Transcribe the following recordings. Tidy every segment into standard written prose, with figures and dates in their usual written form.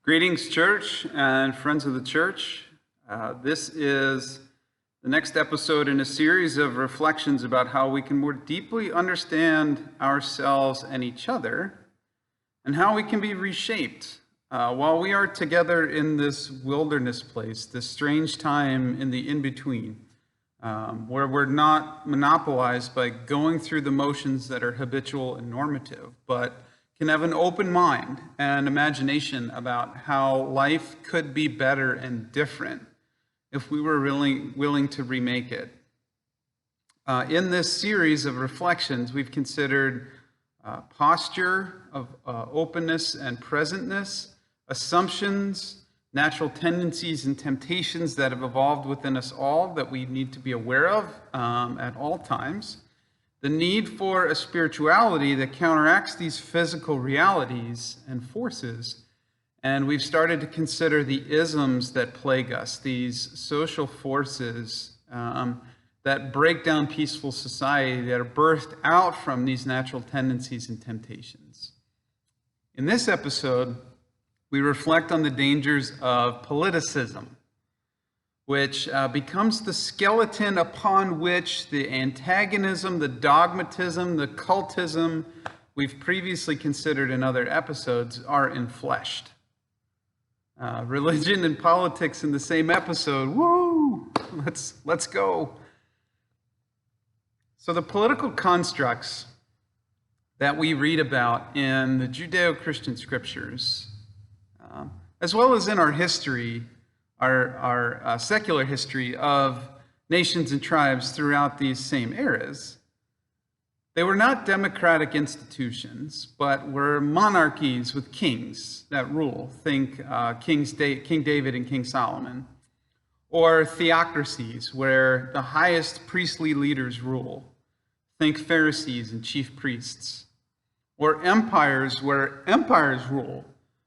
Greetings, church and friends of the church. This is the next episode in a series of reflections about how we can more deeply understand ourselves and each other, and how we can be reshaped while we are together in this wilderness place, this strange time in the in-between, where we're not monopolized by going through the motions that are habitual and normative, but can have an open mind and imagination about how life could be better and different if we were really willing to remake it. In this series of reflections, we've considered posture of openness and presentness, assumptions, natural tendencies and temptations that have evolved within us all that we need to be aware of at all times, the need for a spirituality that counteracts these physical realities and forces. And we've started to consider the isms that plague us, these social forces that break down peaceful society, that are birthed out from these natural tendencies and temptations. In this episode, we reflect on the dangers of politicism, which becomes the skeleton upon which the antagonism, the dogmatism, the cultism we've previously considered in other episodes are enfleshed. Religion and politics in the same episode. Woo! Let's go. So the political constructs that we read about in the Judeo-Christian scriptures, as well as in our history, our secular history of nations and tribes throughout these same eras, they were not democratic institutions, but were monarchies with kings that rule. Think King David and King Solomon. Or theocracies where the highest priestly leaders rule. Think Pharisees and chief priests. Or empires where empires rule,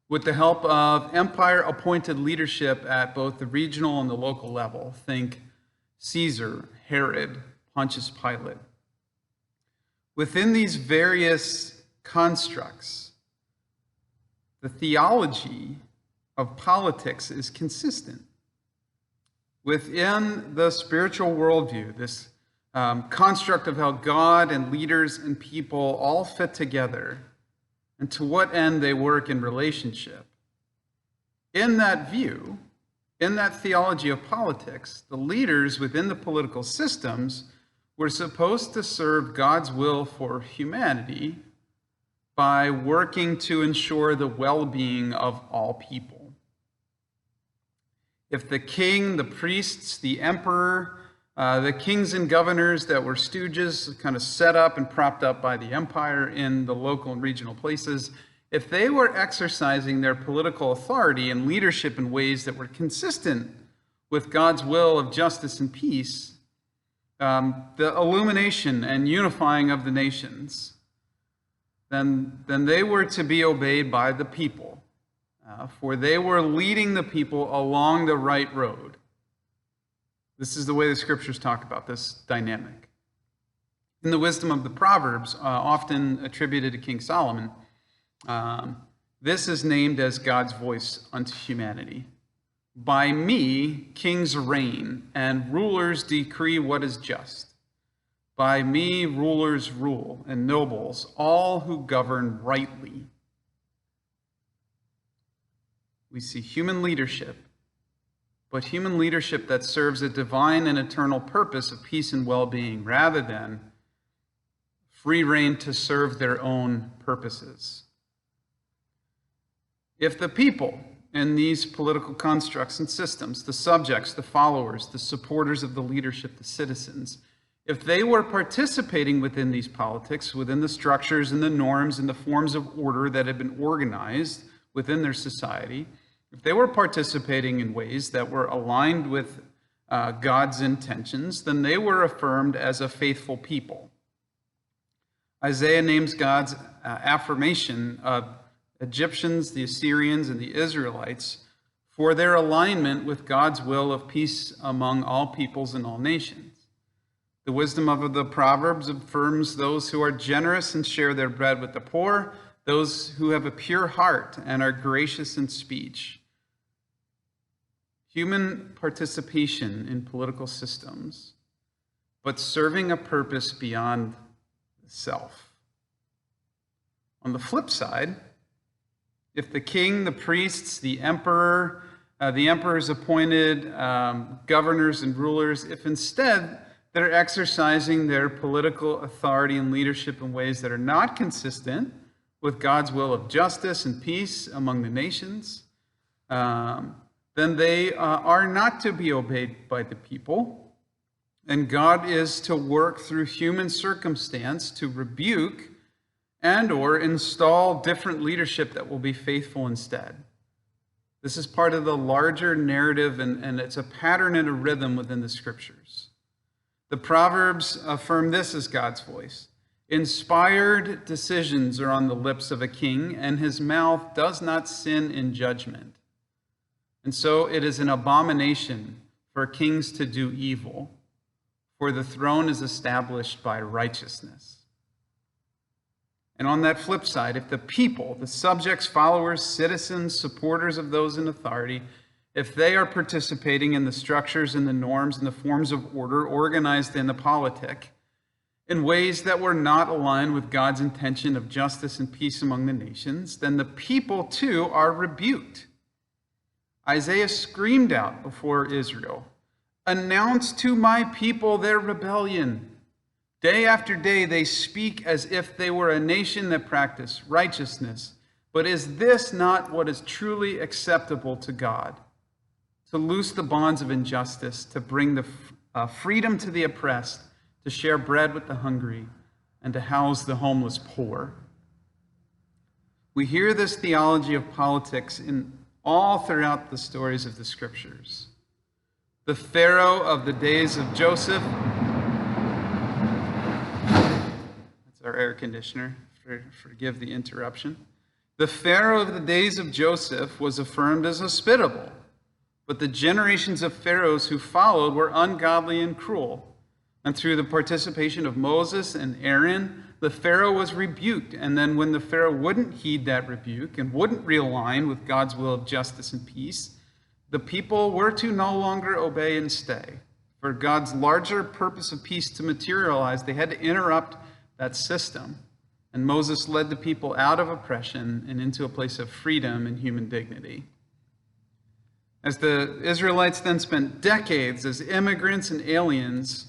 with the help of empire-appointed leadership at both the regional and the local level. Think Caesar, Herod, Pontius Pilate. Within these various constructs, the theology of politics is consistent. Within the spiritual worldview, this construct of how God and leaders and people all fit together, and to what end they work in relationship. In that view, in that theology of politics, the leaders within the political systems were supposed to serve God's will for humanity by working to ensure the well-being of all people. If the king, the priests, the emperor, the kings and governors that were stooges, kind of set up and propped up by the empire in the local and regional places, if they were exercising their political authority and leadership in ways that were consistent with God's will of justice and peace, the illumination and unifying of the nations, then they were to be obeyed by the people, for they were leading the people along the right road. This is the way the scriptures talk about this dynamic. In the wisdom of the Proverbs, often attributed to King Solomon, this is named as God's voice unto humanity. By me, kings reign, and rulers decree what is just. By me, rulers rule, and nobles, all who govern rightly. We see human leadership, but human leadership that serves a divine and eternal purpose of peace and well-being, rather than free reign to serve their own purposes. If the people in these political constructs and systems, the subjects, the followers, the supporters of the leadership, the citizens, if they were participating within these politics, within the structures and the norms and the forms of order that had been organized within their society, if they were participating in ways that were aligned with God's intentions, then they were affirmed as a faithful people. Isaiah names God's affirmation of Egyptians, the Assyrians, and the Israelites for their alignment with God's will of peace among all peoples and all nations. The wisdom of the Proverbs affirms those who are generous and share their bread with the poor, those who have a pure heart and are gracious in speech. Human participation in political systems, but serving a purpose beyond self. On the flip side, if the king, the priests, the emperor's appointed governors and rulers, if instead they're exercising their political authority and leadership in ways that are not consistent with God's will of justice and peace among the nations, then they are not to be obeyed by the people. And God is to work through human circumstance to rebuke and or install different leadership that will be faithful instead. This is part of the larger narrative, and it's a pattern and a rhythm within the scriptures. The Proverbs affirm this as God's voice. Inspired decisions are on the lips of a king, and his mouth does not sin in judgment. And so it is an abomination for kings to do evil, for the throne is established by righteousness. And on that flip side, if the people, the subjects, followers, citizens, supporters of those in authority, if they are participating in the structures and the norms and the forms of order organized in the politic in ways that were not aligned with God's intention of justice and peace among the nations, then the people too are rebuked. Isaiah screamed out before Israel, "Announce to my people their rebellion. Day after day they speak as if they were a nation that practiced righteousness. But is this not what is truly acceptable to God? To loose the bonds of injustice, to bring the freedom to the oppressed, to share bread with the hungry, and to house the homeless poor." We hear this theology of politics all throughout the stories of the scriptures. The Pharaoh of the days of Joseph, that's our air conditioner, forgive the interruption. The Pharaoh of the days of Joseph was affirmed as hospitable, but the generations of pharaohs who followed were ungodly and cruel. And through the participation of Moses and Aaron, the Pharaoh was rebuked. And then when the Pharaoh wouldn't heed that rebuke and wouldn't realign with God's will of justice and peace, the people were to no longer obey and stay. For God's larger purpose of peace to materialize, they had to interrupt that system. And Moses led the people out of oppression and into a place of freedom and human dignity. As the Israelites then spent decades as immigrants and aliens,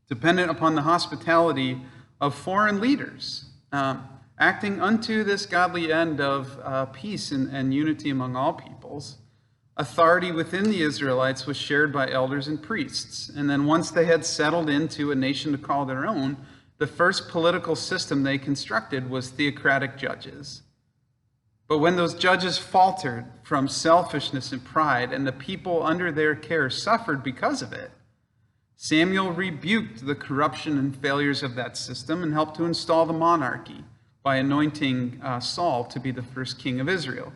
dependent upon the hospitality of foreign leaders, acting unto this godly end of peace and unity among all peoples, authority within the Israelites was shared by elders and priests. And then once they had settled into a nation to call their own, the first political system they constructed was theocratic judges. But when those judges faltered from selfishness and pride, and the people under their care suffered because of it, Samuel rebuked the corruption and failures of that system and helped to install the monarchy by anointing Saul to be the first king of Israel.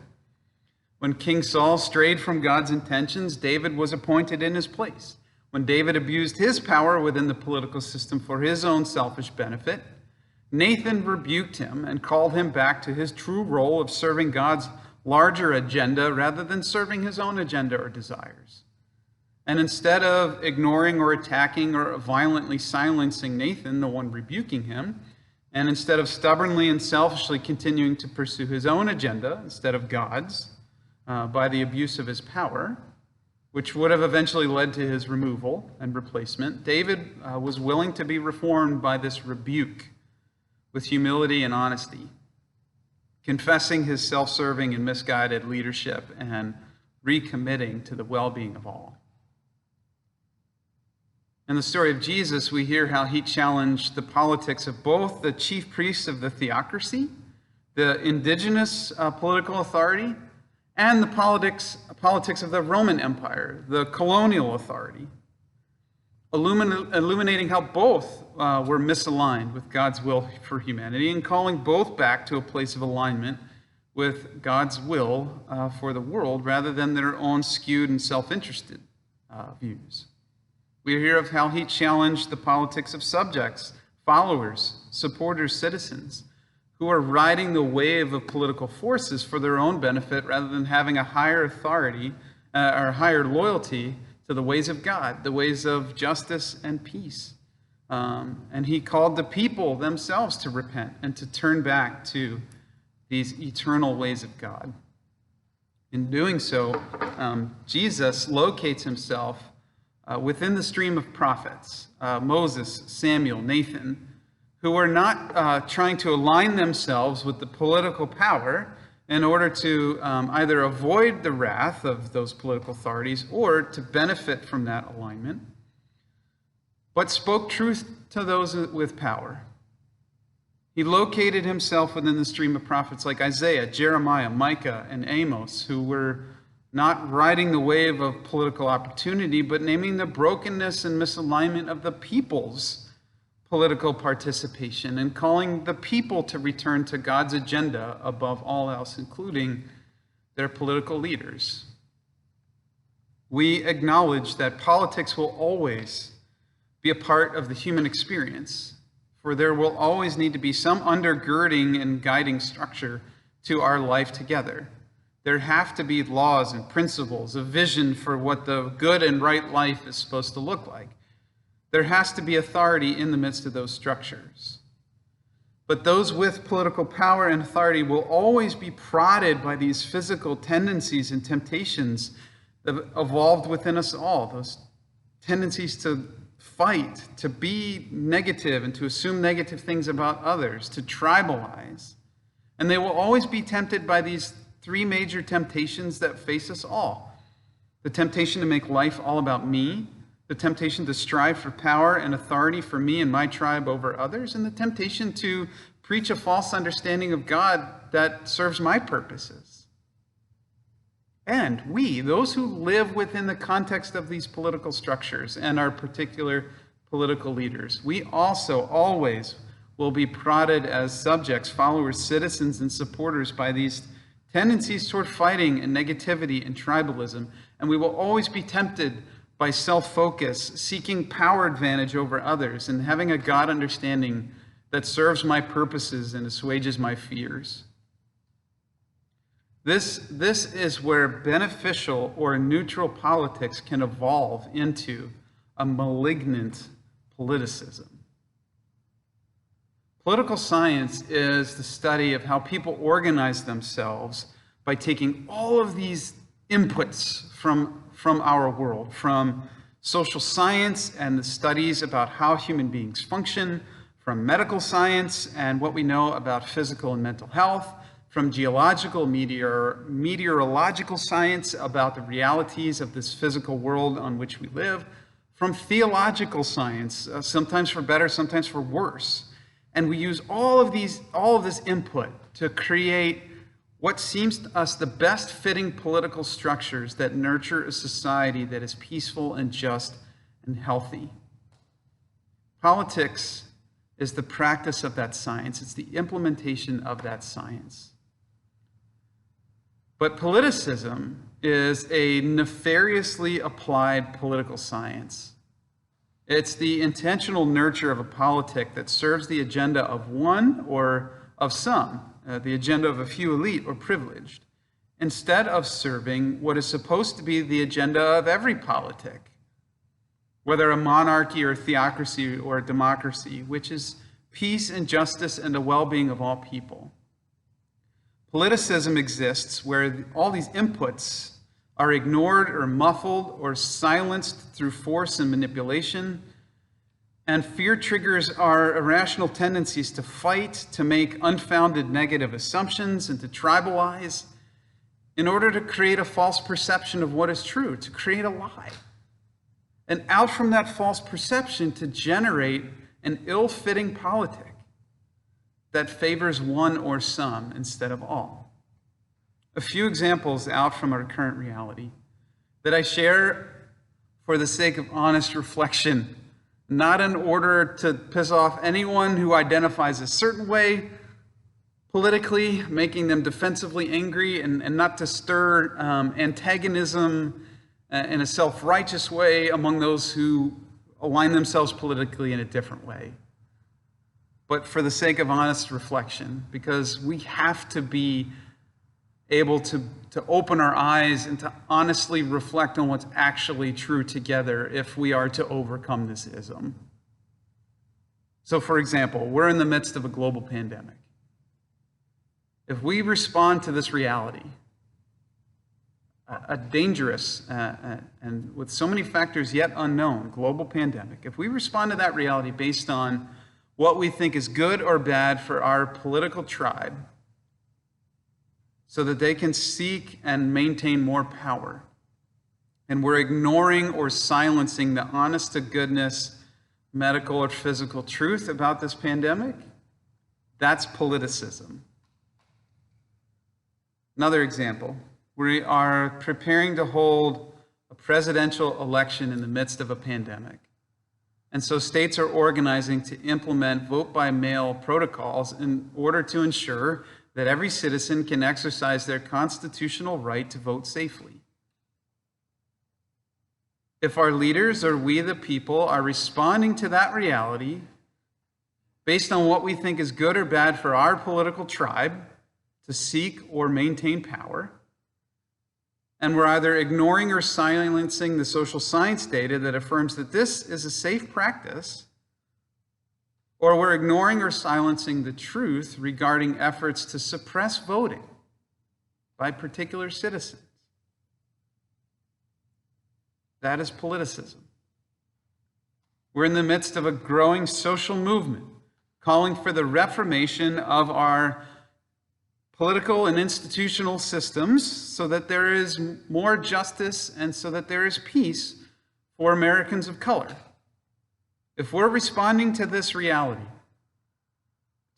When King Saul strayed from God's intentions, David was appointed in his place. When David abused his power within the political system for his own selfish benefit, Nathan rebuked him and called him back to his true role of serving God's larger agenda rather than serving his own agenda or desires. And instead of ignoring or attacking or violently silencing Nathan, the one rebuking him, and instead of stubbornly and selfishly continuing to pursue his own agenda instead of God's by the abuse of his power, which would have eventually led to his removal and replacement, David was willing to be reformed by this rebuke with humility and honesty, confessing his self-serving and misguided leadership and recommitting to the well-being of all. In the story of Jesus, we hear how he challenged the politics of both the chief priests of the theocracy, the indigenous political authority, and the politics of the Roman Empire, the colonial authority, illuminating how both were misaligned with God's will for humanity and calling both back to a place of alignment with God's will for the world rather than their own skewed and self-interested views. We hear of how he challenged the politics of subjects, followers, supporters, citizens, who are riding the wave of political forces for their own benefit rather than having a higher authority or higher loyalty to the ways of God, the ways of justice and peace. And he called the people themselves to repent and to turn back to these eternal ways of God. In doing so, Jesus locates himself within the stream of prophets, Moses, Samuel, Nathan, who are not trying to align themselves with the political power in order to either avoid the wrath of those political authorities or to benefit from that alignment, but spoke truth to those with power. He located himself within the stream of prophets like Isaiah, Jeremiah, Micah, and Amos, who were not riding the wave of political opportunity, but naming the brokenness and misalignment of the people's political participation and calling the people to return to God's agenda above all else, including their political leaders. We acknowledge that politics will always be a part of the human experience, for there will always need to be some undergirding and guiding structure to our life together. There have to be laws and principles, a vision for what the good and right life is supposed to look like. There has to be authority in the midst of those structures. But those with political power and authority will always be prodded by these physical tendencies and temptations that evolved within us all, those tendencies to fight, to be negative and to assume negative things about others, to tribalize. And they will always be tempted by these three major temptations that face us all. The temptation to make life all about me, the temptation to strive for power and authority for me and my tribe over others, and the temptation to preach a false understanding of God that serves my purposes. And we, those who live within the context of these political structures and our particular political leaders, we also always will be prodded as subjects, followers, citizens, and supporters by these tendencies toward fighting and negativity and tribalism. And we will always be tempted by self-focus, seeking power advantage over others, and having a God understanding that serves my purposes and assuages my fears. This is where beneficial or neutral politics can evolve into a malignant politicism. Political science is the study of how people organize themselves by taking all of these inputs from our world, from social science and the studies about how human beings function, from medical science and what we know about physical and mental health, from geological, meteorological science about the realities of this physical world on which we live, from theological science, sometimes for better, sometimes for worse. And we use all of this input to create what seems to us the best fitting political structures that nurture a society that is peaceful and just and healthy. Politics is the practice of that science. It's the implementation of that science. But politicism is a nefariously applied political science. It's the intentional nurture of a politic that serves the agenda of one or of some, the agenda of a few elite or privileged, instead of serving what is supposed to be the agenda of every politic, whether a monarchy or a theocracy or a democracy, which is peace and justice and the well-being of all people. Politicism exists where all these inputs are ignored or muffled or silenced through force and manipulation, and fear triggers our irrational tendencies to fight, to make unfounded negative assumptions, and to tribalize in order to create a false perception of what is true, to create a lie. And out from that false perception to generate an ill-fitting politic that favors one or some instead of all. A few examples out from our current reality that I share for the sake of honest reflection, not in order to piss off anyone who identifies a certain way politically, making them defensively angry, and not to stir antagonism in a self-righteous way among those who align themselves politically in a different way. but for the sake of honest reflection, because we have to be able to open our eyes and to honestly reflect on what's actually true together if we are to overcome this ism. So, for example, we're in the midst of a global pandemic. If we respond to this reality, a dangerous and with so many factors yet unknown global pandemic, if we respond to that reality based on what we think is good or bad for our political tribe, so that they can seek and maintain more power, and we're ignoring or silencing the honest-to-goodness medical or physical truth about this pandemic, that's politicism. Another example, we are preparing to hold a presidential election in the midst of a pandemic. And so states are organizing to implement vote-by-mail protocols in order to ensure that every citizen can exercise their constitutional right to vote safely. If our leaders or we the people are responding to that reality based on what we think is good or bad for our political tribe to seek or maintain power, and we're either ignoring or silencing the social science data that affirms that this is a safe practice, or we're ignoring or silencing the truth regarding efforts to suppress voting by particular citizens, that is politicism. We're in the midst of a growing social movement calling for the reformation of our political and institutional systems so that there is more justice and so that there is peace for Americans of color. If we're responding to this reality,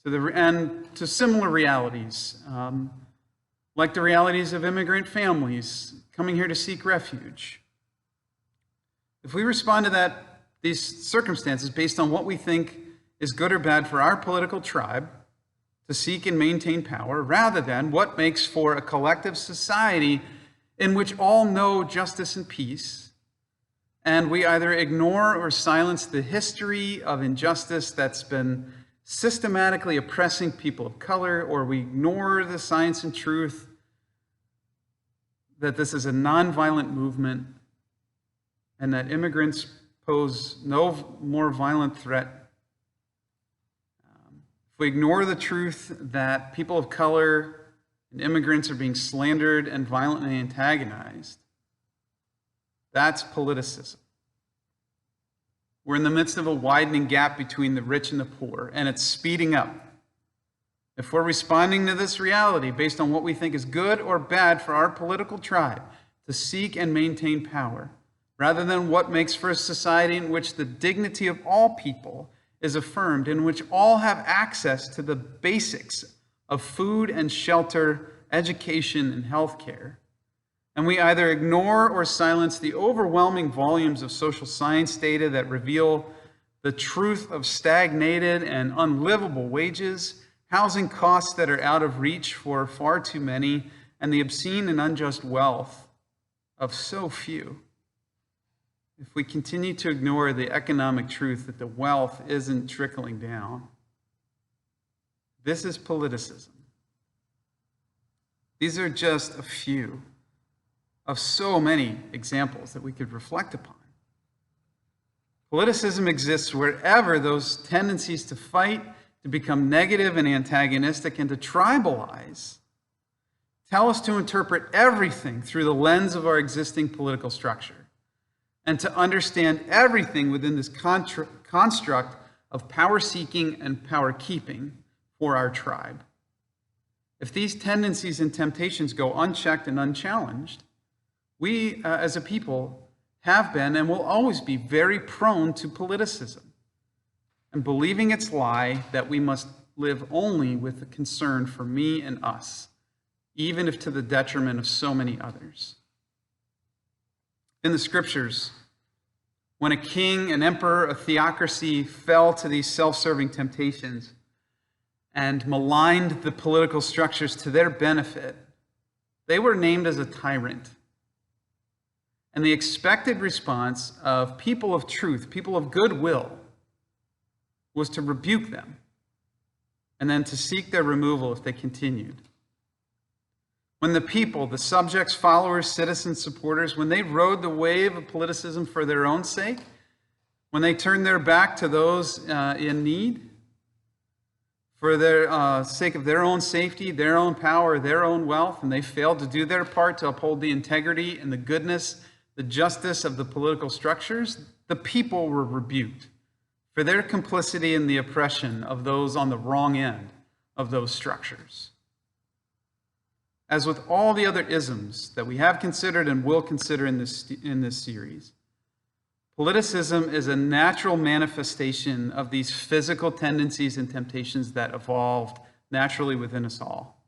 and to similar realities, like the realities of immigrant families coming here to seek refuge, if we respond to these circumstances based on what we think is good or bad for our political tribe to seek and maintain power, rather than what makes for a collective society in which all know justice and peace, and we either ignore or silence the history of injustice that's been systematically oppressing people of color, or we ignore the science and truth that this is a nonviolent movement and that immigrants pose no more violent threat, if we ignore the truth that people of color and immigrants are being slandered and violently antagonized, that's politicism. We're in the midst of a widening gap between the rich and the poor, and it's speeding up. If we're responding to this reality based on what we think is good or bad for our political tribe to seek and maintain power, rather than what makes for a society in which the dignity of all people is affirmed, in which all have access to the basics of food and shelter, education and healthcare, and we either ignore or silence the overwhelming volumes of social science data that reveal the truth of stagnated and unlivable wages, housing costs that are out of reach for far too many, and the obscene and unjust wealth of so few. If we continue to ignore the economic truth that the wealth isn't trickling down, this is politicism. These are just a few of so many examples that we could reflect upon. Politicism exists wherever those tendencies to fight, to become negative and antagonistic, and to tribalize tell us to interpret everything through the lens of our existing political structure, and to understand everything within this construct of power-seeking and power-keeping for our tribe. If these tendencies and temptations go unchecked and unchallenged, we as a people have been and will always be very prone to politicism and believing its lie that we must live only with the concern for me and us, even if to the detriment of so many others. In the scriptures, when a king, an emperor, a theocracy fell to these self-serving temptations and maligned the political structures to their benefit, they were named as a tyrant. And the expected response of people of truth, people of goodwill, was to rebuke them and then to seek their removal if they continued. When the people, the subjects, followers, citizens, supporters, when they rode the wave of politicism for their own sake, when they turned their back to those in need, for their sake of their own safety, their own power, their own wealth, and they failed to do their part to uphold the integrity and the goodness, the justice of the political structures, the people were rebuked for their complicity in the oppression of those on the wrong end of those structures. As with all the other isms that we have considered and will consider in this series, politicism is a natural manifestation of these physical tendencies and temptations that evolved naturally within us all,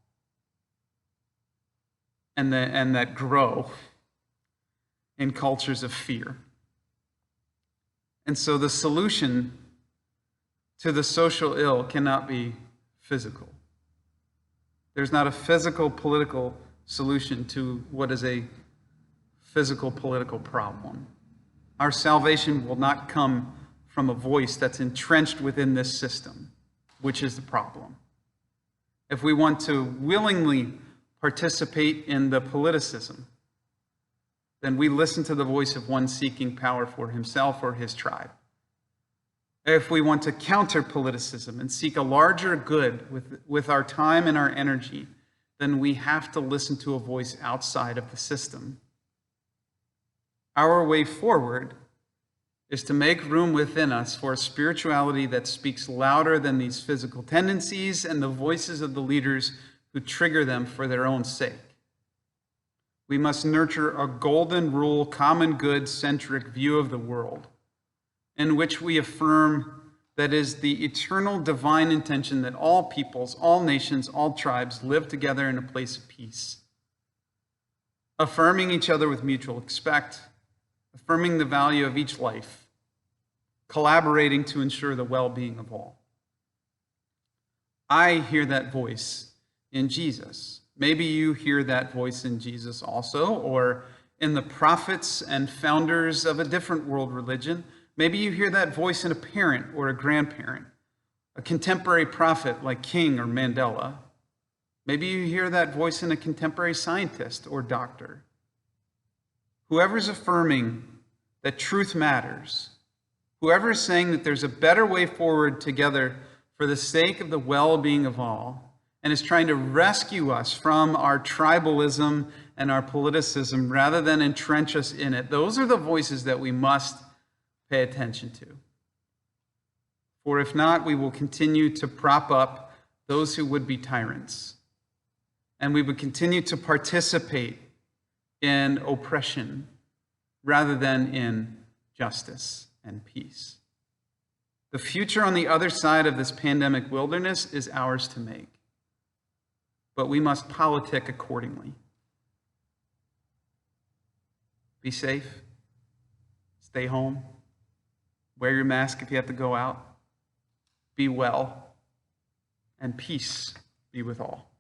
and that grow in cultures of fear. And so the solution to the social ill cannot be physical. There's not a physical political solution to what is a physical political problem. Our salvation will not come from a voice that's entrenched within this system, which is the problem. If we want to willingly participate in the politicism, then we listen to the voice of one seeking power for himself or his tribe. If we want to counter politicism and seek a larger good with our time and our energy, then we have to listen to a voice outside of the system. Our way forward is to make room within us for a spirituality that speaks louder than these physical tendencies and the voices of the leaders who trigger them for their own sake. We must nurture a golden rule, common good centric view of the world, in which we affirm that is the eternal divine intention that all peoples, all nations, all tribes live together in a place of peace, affirming each other with mutual respect, affirming the value of each life, collaborating to ensure the well-being of all. I hear that voice in Jesus. Maybe you hear that voice in Jesus also, or in the prophets and founders of a different world religion. Maybe you hear that voice in a parent or a grandparent, a contemporary prophet like King or Mandela. Maybe you hear that voice in a contemporary scientist or doctor. Whoever's affirming that truth matters, whoever is saying that there's a better way forward together for the sake of the well-being of all, and is trying to rescue us from our tribalism and our politicism rather than entrench us in it, those are the voices that we must pay attention to. For if not, we will continue to prop up those who would be tyrants, and we would continue to participate in oppression rather than in justice and peace. The future on the other side of this pandemic wilderness is ours to make, but we must politic accordingly. Be safe, stay home, wear your mask if you have to go out, be well, and peace be with all.